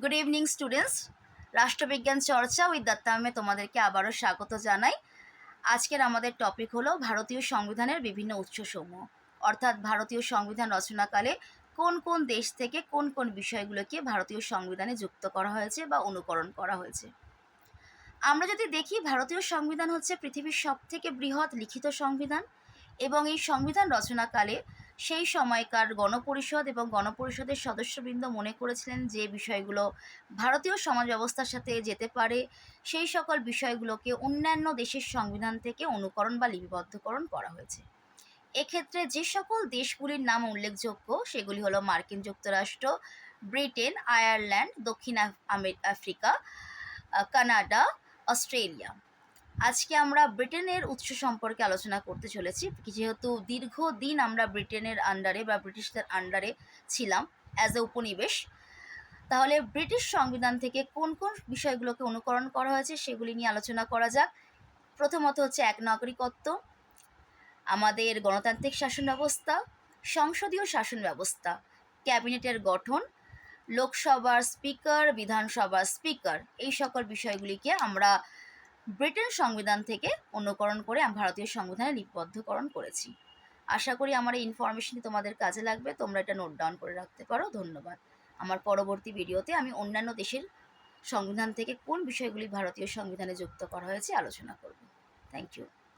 Good evening students, রাষ্ট্রবিজ্ঞান চর্চা with দত্তামে তোমাদেরকে আবারও স্বাগত জানাই। আজকের আমাদের টপিক হলো ভারতীয় সংবিধানের বিভিন্ন উৎসসমূহ, অর্থাৎ ভারতীয় সংবিধান রচনাকালে কোন কোন দেশ থেকে কোন কোন বিষয়গুলোকে ভারতীয় সংবিধানে যুক্ত করা হয়েছে বা অনুকরণ করা হয়েছে। আমরা যদি দেখি, ভারতীয় সংবিধান হচ্ছে পৃথিবীর সবথেকে বৃহৎ লিখিত সংবিধান এবং এই সংবিধান রচনাকালে সেই সময়কার গণপরিষদ এবং গণপরিষদের সদস্যবৃন্দ মনে করেছিলেন যে বিষয়গুলো ভারতীয় সমাজ ব্যবস্থার সাথে যেতে পারে, সেই সকল বিষয়গুলোকে অন্যান্য দেশের সংবিধান থেকে অনুকরণ বা লিপিবদ্ধকরণ করা হয়েছে। এক্ষেত্রে যে সকল দেশগুলির নাম উল্লেখযোগ্য সেগুলি হলো মার্কিন যুক্তরাষ্ট্র, ব্রিটেন, আয়ারল্যান্ড, দক্ষিণ আফ্রিকা, কানাডা, অস্ট্রেলিয়া। আজকে আমরা ব্রিটেনের উৎস সম্পর্কে আলোচনা করতে চলেছি, যেহেতু দীর্ঘদিন আমরা ব্রিটেনের আন্ডারে বা ব্রিটিশদের আন্ডারে ছিলাম অ্যাজ এ উপনিবেশ। তাহলে ব্রিটিশ সংবিধান থেকে কোন কোন বিষয়গুলোকে অনুকরণ করা হয়েছে সেগুলি নিয়ে আলোচনা করা যাক। প্রথমত হচ্ছে এক নাগরিকত্ব, আমাদের গণতান্ত্রিক শাসন ব্যবস্থা, সংসদীয় শাসন ব্যবস্থা, ক্যাবিনেটের গঠন, লোকসভার স্পিকার, বিধানসভার স্পিকার, এই সকল বিষয়গুলিকে আমরা ব্রিটেন সংবিধান থেকে অনুকরণ করে ভারতীয় সংবিধানে লিপিবদ্ধকরণ করেছি। আশা করি আমার এই ইনফরমেশনটি তোমাদের কাজে লাগবে, তোমরা এটা নোট ডাউন করে রাখতে পারো। ধন্যবাদ। আমার পরবর্তী ভিডিওতে আমি অন্যান্য দেশের সংবিধান থেকে কোন বিষয়গুলি ভারতীয় সংবিধানে যুক্ত করা হয়েছে আলোচনা করব। Thank you.